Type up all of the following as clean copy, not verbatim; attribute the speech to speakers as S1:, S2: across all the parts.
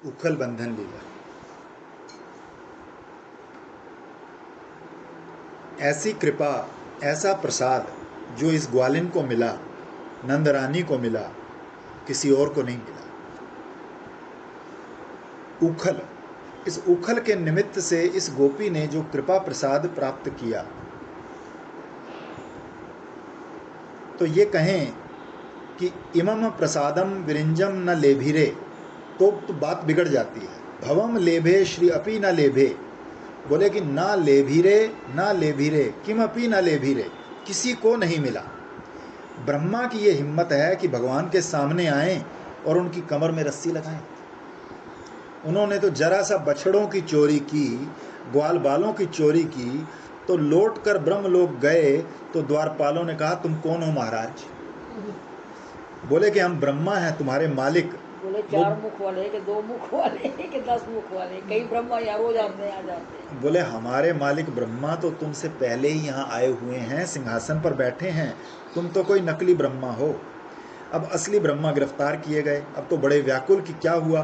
S1: उखल बंधन लीला। ऐसी कृपा, ऐसा प्रसाद जो इस ग्वालिन को मिला, नंद रानी को मिला, किसी और को नहीं मिला। उखल, इस उखल के निमित्त से इस गोपी ने जो कृपा प्रसाद प्राप्त किया, तो ये कहें कि इमम प्रसादम विरिंजम न लेभिरे, तो बात बिगड़ जाती है। भवम लेभे श्री अपी न लेभे, बोले कि ना लेभिरे, ना लेभिरे, किम अपी न लेभिरे, किसी को नहीं मिला। ब्रह्मा की ये हिम्मत है कि भगवान के सामने आए और उनकी कमर में रस्सी लगाएं। उन्होंने तो जरा सा बछड़ों की चोरी की, ग्वाल बालों की चोरी की, तो लौट कर ब्रह्मलोक गए तो द्वारपालों ने कहा तुम कौन हो महाराज? बोले कि हम ब्रह्मा हैं, तुम्हारे मालिक।
S2: बोले 4 मुख वाले कि 2 मुख वाले कि 10 मुख वाले, कई ब्रह्मा यहाँ रोज आते हैं, आ जाते हैं।
S1: बोले हमारे मालिक ब्रह्मा तो तुमसे पहले ही यहाँ आए हुए हैं, सिंहासन पर बैठे हैं, तुम तो कोई नकली ब्रह्मा हो। अब असली ब्रह्मा गिरफ्तार किए गए। अब तो बड़े व्याकुल कि क्या हुआ,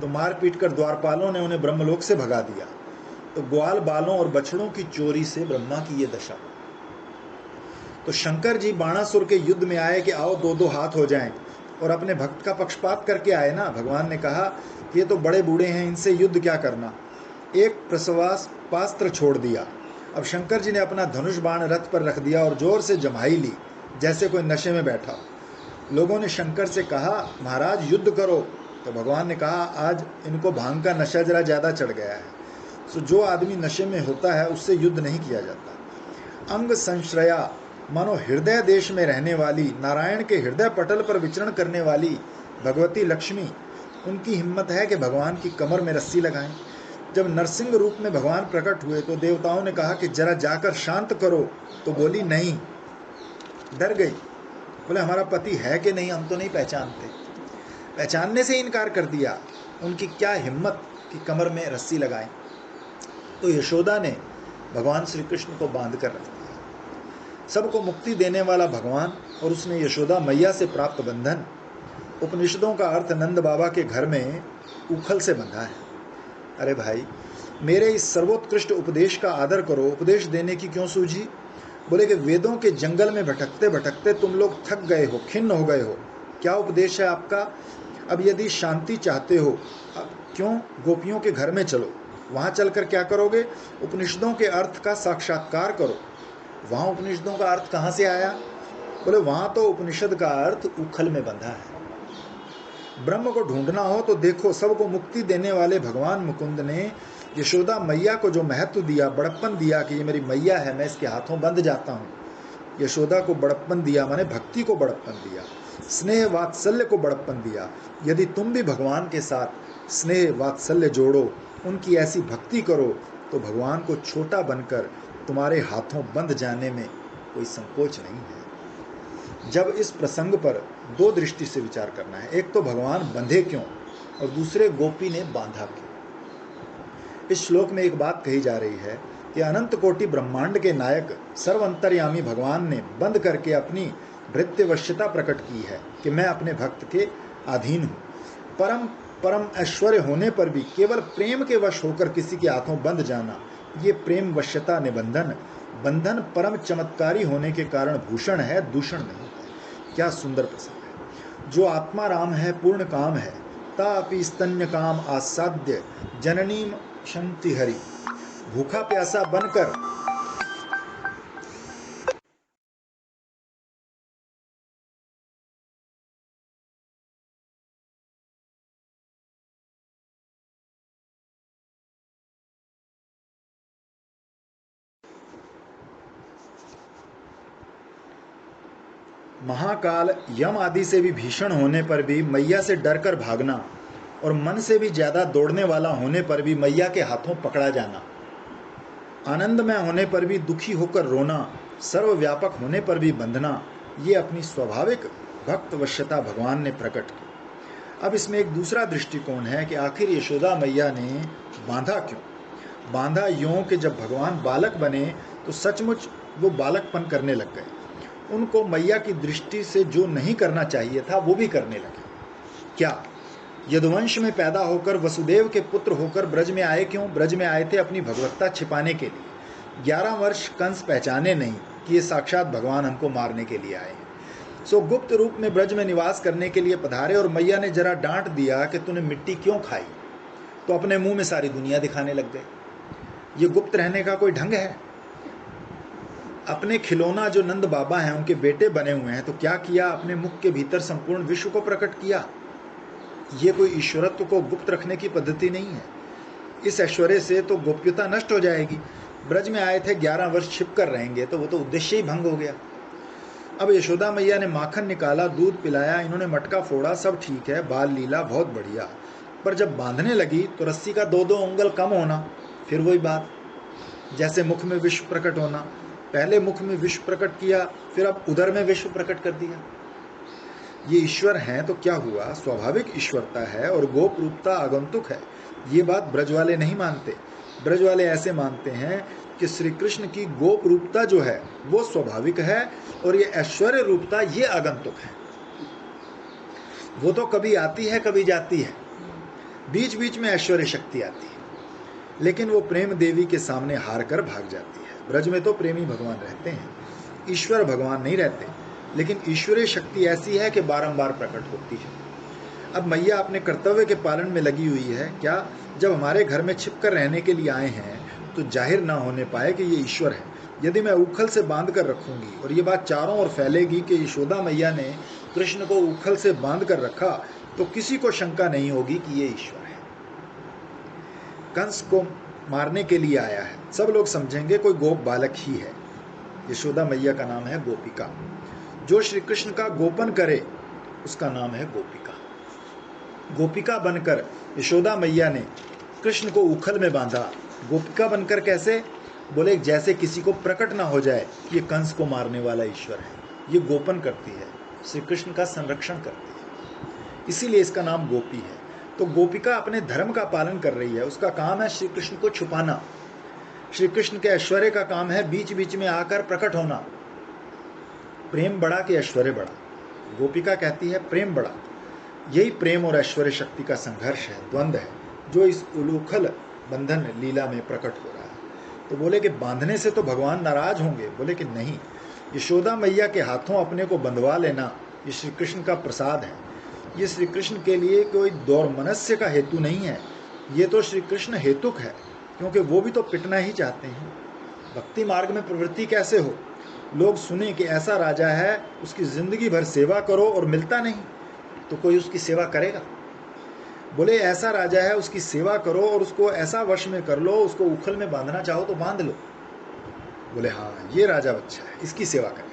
S1: तो मार पीट कर द्वारपालों ने उन्हें ब्रह्मलोक से भगा दिया। तो ग्वाल बालों और बछड़ों की चोरी से ब्रह्मा की ये दशा। तो शंकर जी बाणासुर के युद्ध में आए कि आओ 2-2 हाथ हो जाएं, और अपने भक्त का पक्षपात करके आए ना। भगवान ने कहा कि ये तो बड़े बूढ़े हैं, इनसे युद्ध क्या करना। एक प्रसवास्त्र छोड़ दिया। अब शंकर जी ने अपना धनुष बाण रथ पर रख दिया और जोर से जमाई ली, जैसे कोई नशे में बैठा। लोगों ने शंकर से कहा महाराज युद्ध करो, तो भगवान ने कहा आज इनको भांग का नशा जरा ज़्यादा चढ़ गया है। तो जो आदमी नशे में होता है उससे युद्ध नहीं किया जाता। अंग संश्रया, मानो हृदय देश में रहने वाली, नारायण के हृदय पटल पर विचरण करने वाली भगवती लक्ष्मी, उनकी हिम्मत है कि भगवान की कमर में रस्सी लगाएं। जब नरसिंह रूप में भगवान प्रकट हुए तो देवताओं ने कहा कि जरा जाकर शांत करो, तो बोली नहीं, डर गई। बोले हमारा पति है कि नहीं हम तो नहीं पहचानते। पहचानने से इनकार कर दिया। उनकी क्या हिम्मत कि कमर में रस्सी लगाएं। तो यशोदा ने भगवान श्री कृष्ण को बांध कर रख दिया। सबको मुक्ति देने वाला भगवान और उसने यशोदा मैया से प्राप्त बंधन। उपनिषदों का अर्थ नंद बाबा के घर में उखल से बंधा है। अरे भाई, मेरे इस सर्वोत्कृष्ट उपदेश का आदर करो। उपदेश देने की क्यों सूझी? बोले कि वेदों के जंगल में भटकते भटकते तुम लोग थक गए हो, खिन्न हो गए हो। क्या उपदेश है आपका? अब यदि शांति चाहते हो, क्यों गोपियों के घर में चलो। वहाँ चलकर क्या करोगे? उपनिषदों के अर्थ का साक्षात्कार करो। वहाँ उपनिषदों का अर्थ कहाँ से आया? बोले वहाँ तो उपनिषद का अर्थ उखल में बंधा है। ब्रह्म को ढूंढना हो तो देखो, सबको मुक्ति देने वाले भगवान मुकुंद ने यशोदा मैया को जो महत्व दिया, बड़प्पन दिया कि ये मेरी मैया है, मैं इसके हाथों बंध जाता हूँ। यशोदा को बड़प्पन दिया, माने भक्ति को बड़प्पन दिया, स्नेह वात्सल्य को बड़प्पन दिया। यदि तुम भी भगवान के साथ स्नेह वात्सल्य जोड़ो, उनकी ऐसी भक्ति करो, तो भगवान को छोटा बनकर तुम्हारे हाथों बंध जाने में कोई संकोच नहीं है। जब इस प्रसंग पर 2 दृष्टि से विचार करना है। एक तो भगवान बंधे क्यों, और दूसरे गोपी ने बांधा क्यों। इस श्लोक में एक बात कही जा रही है कि अनंत कोटि ब्रह्मांड के नायक सर्वंतर्यामी भगवान ने बंद करके अपनी भृत्यवश्यता प्रकट की है कि मैं अपने भक्त के अधीन हूँ। परम परम ऐश्वर्य होने पर भी केवल प्रेम के वश होकर किसी के हाथों बंध जाना, ये प्रेम वश्यता निबंधन, बंधन परम चमत्कारी होने के कारण भूषण है, दूषण नहीं है। क्या सुंदर प्रसंग है। जो आत्मा राम है, पूर्ण काम है, तापि स्तन्य काम आसाद्य जननीम शंति हरि। भूखा प्यासा बनकर महाकाल यम आदि से भी भीषण होने पर भी मैया से डरकर भागना, और मन से भी ज्यादा दौड़ने वाला होने पर भी मैया के हाथों पकड़ा जाना, आनंदमय होने पर भी दुखी होकर रोना, सर्वव्यापक होने पर भी बंधना, ये अपनी स्वाभाविक भक्तवश्यता भगवान ने प्रकट की। अब इसमें एक दूसरा दृष्टिकोण है कि आखिर यशोदा मैया ने बांधा क्यों। बांधा यों कि जब भगवान बालक बने तो सचमुच वो बालकपन करने लग गए। उनको मैया की दृष्टि से जो नहीं करना चाहिए था वो भी करने लगे। क्या? यदुवंश में पैदा होकर वसुदेव के पुत्र होकर ब्रज में आए। क्यों ब्रज में आए थे? अपनी भगवत्ता छिपाने के लिए। 11 वर्ष कंस पहचाने नहीं कि ये साक्षात भगवान हमको मारने के लिए आए हैं। सो गुप्त रूप में ब्रज में निवास करने के लिए पधारे, और मैया ने जरा डांट दिया कि तूने मिट्टी क्यों खाई, तो अपने मुंह में सारी दुनिया दिखाने लग गए। ये गुप्त रहने का कोई ढंग है? अपने खिलौना जो नंद बाबा हैं उनके बेटे बने हुए हैं, तो क्या किया? अपने मुख के भीतर संपूर्ण विश्व को प्रकट किया। ये कोई ईश्वरत्व को गुप्त रखने की पद्धति नहीं है। इस ऐश्वर्य से तो गोप्यता नष्ट हो जाएगी। ब्रज में आए थे, 11 वर्ष छिप कर रहेंगे तो वो तो उद्देश्य ही भंग हो गया। अब यशोदा मैया ने माखन निकाला, दूध पिलाया, इन्होंने मटका फोड़ा, सब ठीक है, बाल लीला बहुत बढ़िया। पर जब बांधने लगी तो रस्सी का 2-2 उंगल कम होना, फिर वही बात, जैसे मुख में विश्व प्रकट होना। पहले मुख में विश्व प्रकट किया, फिर अब उदर में विश्व प्रकट कर दिया। ये ईश्वर हैं तो क्या हुआ? स्वाभाविक ईश्वरता है और गोप रूपता आगंतुक है। ये बात ब्रज वाले नहीं मानते। ब्रज वाले ऐसे मानते हैं कि श्री कृष्ण की गोप रूपता जो है वो स्वाभाविक है, और ये ऐश्वर्य रूपता ये आगंतुक है। वो तो कभी आती है कभी जाती है, बीच बीच में ऐश्वर्य शक्ति आती है, लेकिन वो प्रेम देवी के सामने हार कर भाग जाती है। ब्रज में तो प्रेमी भगवान रहते हैं, ईश्वर भगवान नहीं रहते, लेकिन ईश्वरीय शक्ति ऐसी है कि बारंबार प्रकट होती है। अब मैया अपने कर्तव्य के पालन में लगी हुई है। क्या? जब हमारे घर में छिपकर रहने के लिए आए हैं तो जाहिर ना होने पाए कि ये ईश्वर है। यदि मैं उखल से बांध कर रखूंगी और ये बात चारों ओर फैलेगी कि यशोदा मैया ने कृष्ण को उखल से बांध कर रखा, तो किसी को शंका नहीं होगी कि ये ईश्वर है। कंस को मारने के लिए आया है, सब लोग समझेंगे कोई गोप बालक ही है। यशोदा मैया का नाम है गोपिका। जो श्री कृष्ण का गोपन करे उसका नाम है गोपिका। गोपिका बनकर यशोदा मैया ने कृष्ण को उखल में बांधा। गोपिका बनकर कैसे? बोले जैसे किसी को प्रकट ना हो जाए ये कंस को मारने वाला ईश्वर है। ये गोपन करती है, श्री कृष्ण का संरक्षण करती है, इसीलिए इसका नाम गोपी है। तो गोपिका अपने धर्म का पालन कर रही है। उसका काम है श्री कृष्ण को छुपाना। श्री कृष्ण के ऐश्वर्य का काम है बीच बीच में आकर प्रकट होना। प्रेम बड़ा कि ऐश्वर्य बड़ा? गोपिका कहती है प्रेम बड़ा। यही प्रेम और ऐश्वर्य शक्ति का संघर्ष है, द्वंद्व है, जो इस उलूखल बंधन लीला में प्रकट हो रहा है। तो बोले कि बांधने से तो भगवान नाराज होंगे। बोले कि नहीं, यशोदा मैया के हाथों अपने को बंधवा लेना ये श्री कृष्ण का प्रसाद है। ये श्री कृष्ण के लिए कोई दौर्मनस्य का हेतु नहीं है, ये तो श्री कृष्ण हेतुक है, क्योंकि वो भी तो पिटना ही चाहते हैं। भक्ति मार्ग में प्रवृत्ति कैसे हो? लोग सुने कि ऐसा राजा है, उसकी जिंदगी भर सेवा करो और मिलता नहीं, तो कोई उसकी सेवा करेगा? बोले ऐसा राजा है, उसकी सेवा करो और उसको ऐसा वश में कर लो, उसको उखल में बांधना चाहो तो बांध लो। बोले हाँ, ये राजा अच्छा है, इसकी सेवा करें।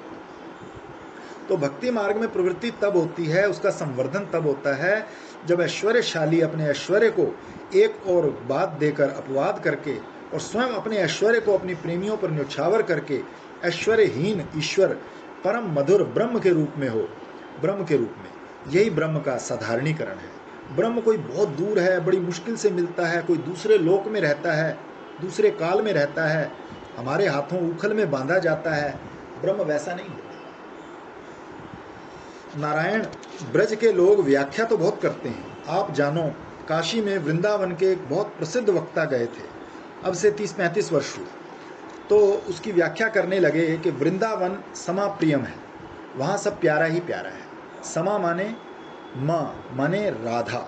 S1: तो भक्ति मार्ग में प्रवृत्ति तब होती है, उसका संवर्धन तब होता है जब ऐश्वर्यशाली अपने ऐश्वर्य को एक और बात देकर अपवाद करके और स्वयं अपने ऐश्वर्य को अपनी प्रेमियों पर न्यौछावर करके ऐश्वर्यहीन ईश्वर परम मधुर ब्रह्म के रूप में हो। ब्रह्म के रूप में, यही ब्रह्म का साधारणीकरण है। ब्रह्म कोई बहुत दूर है, बड़ी मुश्किल से मिलता है, कोई दूसरे लोक में रहता है, दूसरे काल में रहता है, हमारे हाथों उखल में बांधा जाता है। ब्रह्म वैसा नहीं होता। नारायण ब्रज के लोग व्याख्या तो बहुत करते हैं। आप जानो, काशी में वृंदावन के एक बहुत प्रसिद्ध वक्ता गए थे, अब से 30-35 वर्ष हुए, तो उसकी व्याख्या करने लगे कि वृंदावन समा प्रियम है, वहाँ सब प्यारा ही प्यारा है। समा माने माँ माने राधा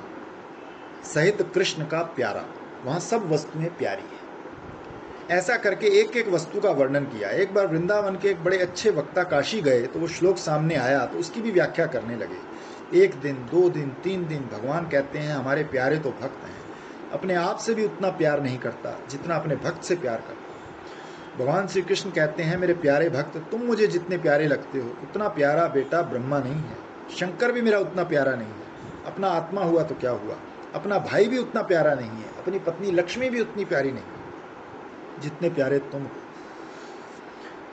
S1: सहित कृष्ण का प्यारा, वहाँ सब वस्तुएं प्यारी है। ऐसा करके एक एक वस्तु का वर्णन किया। एक बार वृंदावन के एक बड़े अच्छे वक्ता काशी गए तो वो श्लोक सामने आया, तो उसकी भी व्याख्या करने लगे। 1 दिन 2 दिन 3 दिन भगवान कहते हैं हमारे प्यारे तो भक्त हैं, अपने आप से भी उतना प्यार नहीं करता जितना अपने भक्त से प्यार करता। भगवान श्री कृष्ण कहते हैं मेरे प्यारे भक्त, तुम मुझे जितने प्यारे लगते हो उतना प्यारा बेटा ब्रह्मा नहीं है, शंकर भी मेरा उतना प्यारा नहीं है। अपना आत्मा हुआ तो क्या हुआ, अपना भाई भी उतना प्यारा नहीं है, अपनी पत्नी लक्ष्मी भी उतनी प्यारी नहीं जितने प्यारे तुम हो।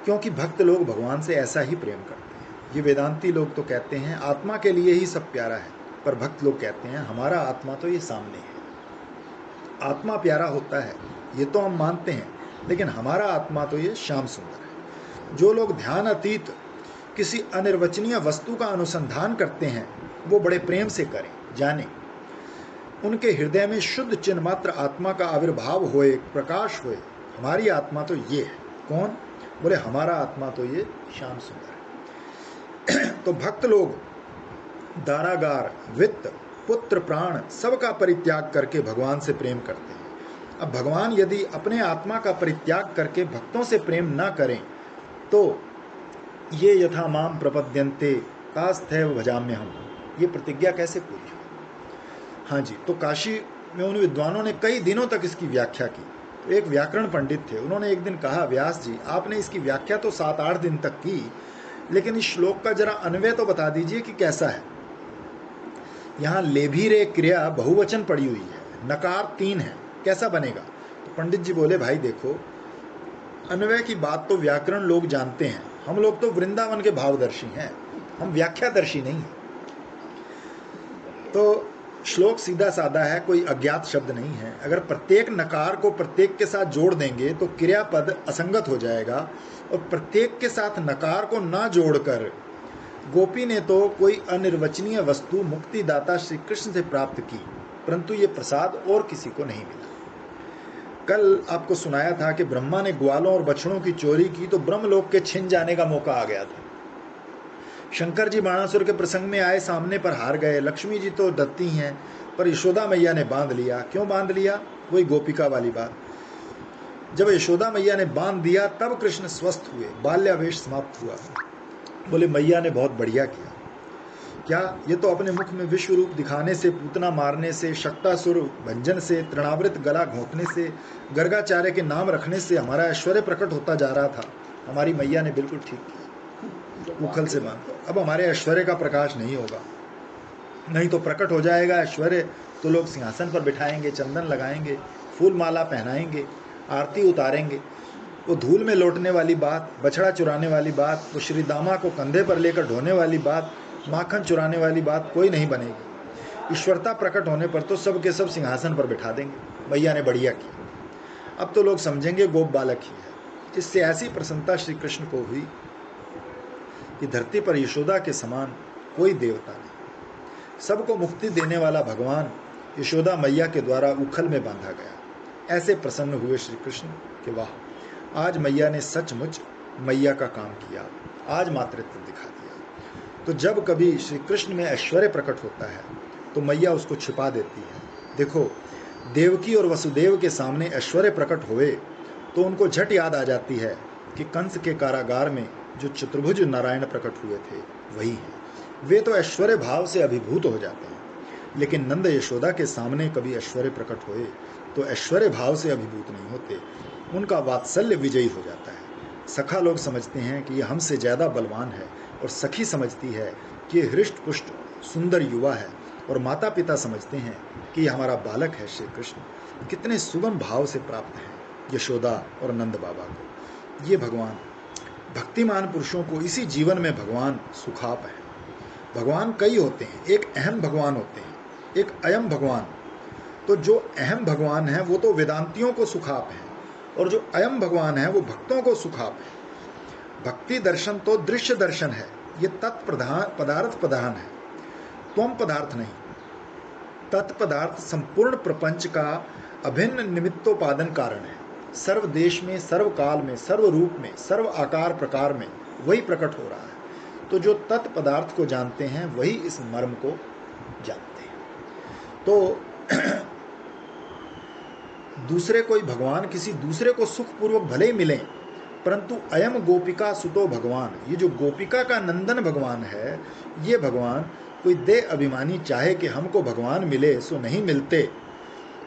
S1: क्योंकि भक्त लोग भगवान से ऐसा ही प्रेम करते हैं। ये वेदांती लोग तो कहते हैं आत्मा के लिए ही सब प्यारा है, पर भक्त लोग कहते हैं हमारा आत्मा तो ये सामने है। आत्मा प्यारा होता है ये तो हम मानते हैं, लेकिन हमारा आत्मा तो ये श्याम सुंदर है। जो लोग ध्यान अतीत किसी अनिर्वचनीय वस्तु का अनुसंधान करते हैं वो बड़े प्रेम से करें, जाने। उनके हृदय में शुद्ध चिन्ह मात्र आत्मा का आविर्भाव होए, प्रकाश होए। हमारी आत्मा तो ये है। कौन? बोले हमारा आत्मा तो ये श्याम सुंदर है। तो भक्त लोग दारागार, वित्त, पुत्र, प्राण सबका परित्याग करके भगवान से प्रेम करते हैं। अब भगवान यदि अपने आत्मा का परित्याग करके भक्तों से प्रेम ना करें तो ये यथा माम प्रपद्यन्ते तास्थैव भजाम्यहम्, ये प्रतिज्ञा कैसे पूरी हो? हाँ जी, तो काशी में उन विद्वानों ने कई दिनों तक इसकी व्याख्या की। तो एक व्याकरण पंडित थे, उन्होंने एक दिन कहा, व्यास जी आपने इसकी व्याख्या तो 7-8 दिन तक की, लेकिन इस श्लोक का जरा अन्वय तो बता दीजिए कि कैसा है। यहाँ लेभीरे क्रिया बहुवचन पड़ी हुई है, नकार 3 है, कैसा बनेगा? तो पंडित जी बोले, भाई देखो, अन्वय की बात तो व्याकरण लोग जानते हैं, हम लोग तो वृंदावन के भावदर्शी हैं, हम व्याख्यादर्शी नहीं हैं। तो श्लोक सीधा साधा है, कोई अज्ञात शब्द नहीं है। अगर प्रत्येक नकार को प्रत्येक के साथ जोड़ देंगे तो क्रियापद असंगत हो जाएगा, और प्रत्येक के साथ नकार को ना जोड़कर गोपी ने तो कोई अनिर्वचनीय वस्तु मुक्तिदाता श्री कृष्ण से प्राप्त की, परंतु ये प्रसाद और किसी को नहीं मिला। कल आपको सुनाया था कि ब्रह्मा ने ग्वालों और बछड़ों की चोरी की तो ब्रह्मलोक के छिन जाने का मौका आ गया था। शंकर जी बाणासुर के प्रसंग में आए, सामने पर हार गए। लक्ष्मी जी तो डरती हैं, पर यशोदा मैया ने बांध लिया। क्यों बांध लिया? वही गोपिका वाली बात। जब यशोदा मैया ने बांध दिया तब कृष्ण स्वस्थ हुए, बाल्यावेश समाप्त हुआ। बोले मैया ने बहुत बढ़िया किया। क्या? ये तो अपने मुख में विश्व रूप दिखाने से, पूतना मारने से, शक्तासुर भंजन से, तृणावृत गला घोंटने से, गर्गाचार्य के नाम रखने से हमारा ऐश्वर्य प्रकट होता जा रहा था। हमारी मैया ने बिल्कुल ठीक किया, उखल से बांध। अब हमारे ऐश्वर्य का प्रकाश नहीं होगा, नहीं तो प्रकट हो जाएगा ऐश्वर्य तो लोग सिंहासन पर बिठाएंगे, चंदन लगाएंगे, फूल माला पहनाएंगे, आरती उतारेंगे। वो धूल में लौटने वाली बात, बछड़ा चुराने वाली बात, वो श्री दामा को कंधे पर लेकर ढोने वाली बात, माखन चुराने वाली बात कोई नहीं बनेगी। ईश्वरता प्रकट होने पर तो सब के सब सिंहासन पर बिठा देंगे। मैया ने बढ़िया किया। अब तो लोग समझेंगे गोप बालक ही है। इससे ऐसी प्रसन्नता श्री कृष्ण को हुई कि धरती पर यशोदा के समान कोई देवता नहीं। सबको मुक्ति देने वाला भगवान यशोदा मैया के द्वारा उखल में बांधा गया। ऐसे प्रसन्न हुए श्री कृष्ण कि वाह, आज मैया ने सचमुच मैया का काम किया, आज मातृत्व दिखा दिया। तो जब कभी श्री कृष्ण में ऐश्वर्य प्रकट होता है तो मैया उसको छिपा देती है। देखो, देवकी और वसुदेव के सामने ऐश्वर्य प्रकट हुए तो उनको झट याद आ जाती है कि कंस के कारागार में जो चतुर्भुज नारायण प्रकट हुए थे वही हैं। वे तो ऐश्वर्य भाव से अभिभूत हो जाते हैं, लेकिन नंद यशोदा के सामने कभी ऐश्वर्य प्रकट हुए तो ऐश्वर्य भाव से अभिभूत नहीं होते, उनका वात्सल्य विजयी हो जाता है। सखा लोग समझते हैं कि ये हमसे ज़्यादा बलवान है, और सखी समझती है कि ये हृष्ट पुष्ट सुंदर युवा है, और माता पिता समझते हैं कि ये हमारा बालक है श्री कृष्ण। कितने सुगम भाव से प्राप्त हैं यशोदा और नंद बाबा को। ये भगवान भक्तिमान पुरुषों को इसी जीवन में भगवान सुखाप है। भगवान कई होते हैं, एक अहम भगवान होते हैं, एक अयम भगवान। तो जो अहम भगवान है वो तो वेदांतियों को सुखाप है, और जो अयम भगवान है वो भक्तों को सुखाप है। भक्ति दर्शन तो दृश्य दर्शन है, ये पदार्थ प्रधान है, त्वम पदार्थ नहीं। तत्पदार्थ संपूर्ण प्रपंच का अभिन्न निमित्तोपादन कारण है। सर्व देश में, सर्व काल में, सर्व रूप में, सर्व आकार प्रकार में वही प्रकट हो रहा है। तो जो तत्पदार्थ को जानते हैं वही इस मर्म को जानते हैं। तो दूसरे कोई भगवान किसी दूसरे को सुखपूर्वक भले ही मिले, परंतु अयम गोपिका सुतो भगवान, ये जो गोपिका का नंदन भगवान है, ये भगवान कोई देह अभिमानी चाहे कि हमको भगवान मिले सो नहीं मिलते।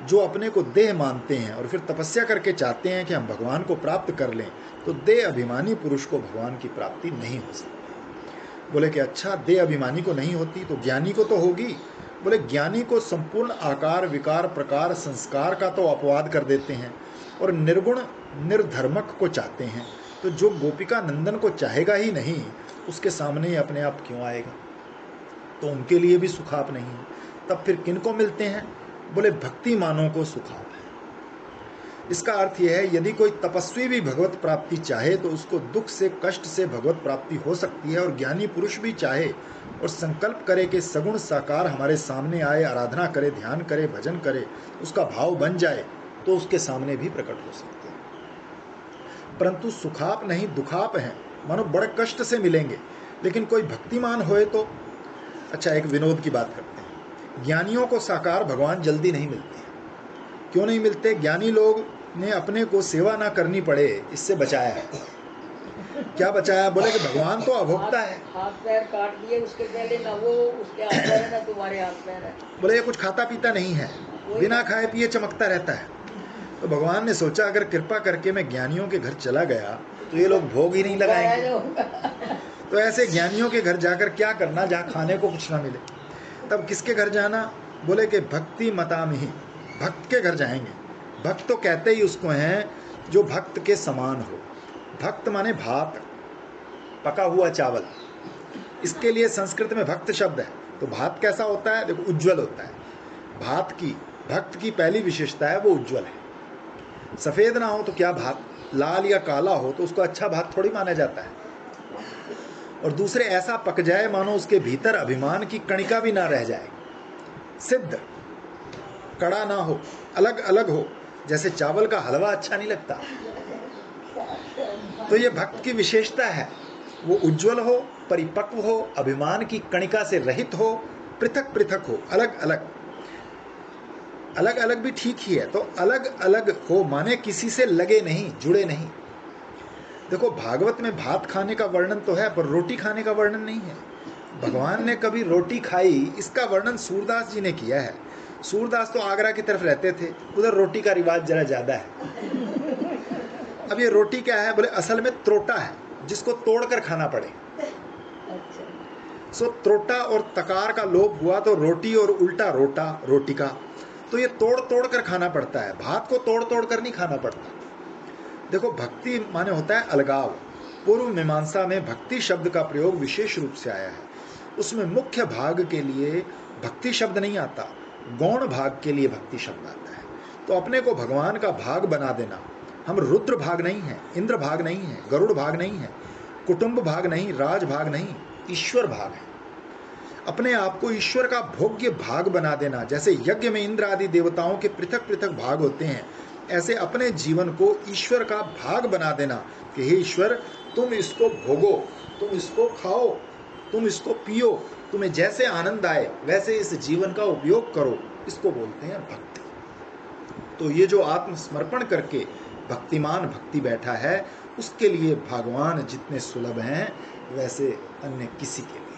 S1: जो अपने को देह मानते हैं और फिर तपस्या करके चाहते हैं कि हम भगवान को प्राप्त कर लें, तो देह अभिमानी पुरुष को भगवान की प्राप्ति नहीं हो सकती। बोले कि अच्छा, देह अभिमानी को नहीं होती तो ज्ञानी को तो होगी। बोले ज्ञानी को संपूर्ण आकार विकार प्रकार संस्कार का तो अपवाद कर देते हैं, और निर्गुण निर्धर्मक को चाहते हैं। तो जो गोपिका नंदन को चाहेगा ही नहीं, उसके सामने ही अपने आप क्यों आएगा? तो उनके लिए भी सुखाप नहीं है। तब फिर किन को मिलते हैं? बोले भक्तिमानों को सुखाप है। इसका अर्थ यह है, यदि कोई तपस्वी भी भगवत प्राप्ति चाहे तो उसको दुख से, कष्ट से भगवत प्राप्ति हो सकती है, और ज्ञानी पुरुष भी चाहे और संकल्प करे कि सगुण साकार हमारे सामने आए, आराधना करे, ध्यान करे, भजन करे, उसका भाव बन जाए, तो उसके सामने भी प्रकट हो सकते हैं। परंतु सुखाप नहीं दुखाप हैं, मानो बड़े कष्ट से मिलेंगे। लेकिन कोई भक्तिमान होए तो। अच्छा, एक विनोद की बात करते हैं। ज्ञानियों को साकार भगवान जल्दी नहीं मिलते। क्यों नहीं मिलते? ज्ञानी लोग ने अपने को सेवा ना करनी पड़े इससे बचाया है। क्या बचाया? बोले कि भगवान तो अभोक्ता है।
S2: हाथ पैर काट दिए, उसके पहले ना वो उसके हाथ पैर है ना तुम्हारे हाथ पैर है।
S1: बोले ये कुछ खाता पीता नहीं है, बिना खाए पिए चमकता रहता है। तो भगवान ने सोचा अगर कृपा करके मैं ज्ञानियों के घर चला गया तो ये लोग भोग ही नहीं लगाएंगे। तो ऐसे ज्ञानियों के घर जाकर क्या करना जहाँ खाने को कुछ ना मिले। तब किसके घर जाना? बोले कि भक्ति मतामिहि, भक्त के घर जाएंगे। भक्त तो कहते ही उसको हैं जो भक्त के समान हो। भक्त माने भात, पका हुआ चावल। इसके लिए संस्कृत में भक्त शब्द है। तो भात कैसा होता है? देखो, उज्जवल होता है। भात की, भक्त की पहली विशेषता है वो उज्जवल है। सफेद ना हो तो क्या भात, लाल या काला हो तो उसको अच्छा भात थोड़ी माना जाता है। और दूसरे ऐसा पक जाए मानो उसके भीतर अभिमान की कणिका भी ना रह जाए। सिद्ध, कड़ा ना हो, अलग अलग हो। जैसे चावल का हलवा अच्छा नहीं लगता, तो ये भक्त की विशेषता है। वो उज्जवल हो, परिपक्व हो, अभिमान की कणिका से रहित हो, पृथक पृथक हो, अलग अलग। अलग अलग भी ठीक ही है। तो अलग अलग हो माने किसी से लगे नहीं, जुड़े नहीं। देखो, भागवत में भात खाने का वर्णन तो है पर रोटी खाने का वर्णन नहीं है। भगवान ने कभी रोटी खाई इसका वर्णन सूरदास जी ने किया है। सूरदास तो आगरा की तरफ रहते थे, उधर रोटी का रिवाज जरा ज्यादा है। अब ये रोटी क्या है? बोले असल में त्रोटा है, जिसको तोड़कर खाना पड़े। सो त्रोटा और तकार का लोप हुआ तो रोटी, और उल्टा रोटा, रोटी का। तो ये तोड़ तोड़ कर खाना पड़ता है, भात को तोड़ तोड़ कर नहीं खाना पड़ता। देखो, भक्ति माने होता है अलगाव। पूर्व मीमांसा में भक्ति शब्द का प्रयोग विशेष रूप से आया है। उसमें मुख्य भाग के लिए भक्ति शब्द नहीं आता, गौण भाग के लिए भक्ति शब्द आता है। तो अपने को भगवान का भाग बना देना। हम रुद्र भाग नहीं है, इंद्र भाग नहीं है, गरुड़ भाग नहीं है, कुटुंब भाग नहीं, राज भाग नहीं, ईश्वर भाग है। अपने आप को ईश्वर का भोग्य भाग बना देना। जैसे यज्ञ में इंद्र आदि देवताओं के पृथक पृथक भाग होते हैं, ऐसे अपने जीवन को ईश्वर का भाग बना देना कि हे ईश्वर, तुम इसको भोगो, तुम इसको खाओ, तुम इसको पियो, तुम्हें जैसे आनंद आए वैसे इस जीवन का उपयोग करो। इसको बोलते हैं भक्ति। तो ये जो आत्मसमर्पण करके भक्तिमान भक्ति बैठा है, उसके लिए भगवान जितने सुलभ हैं वैसे अन्य किसी के लिए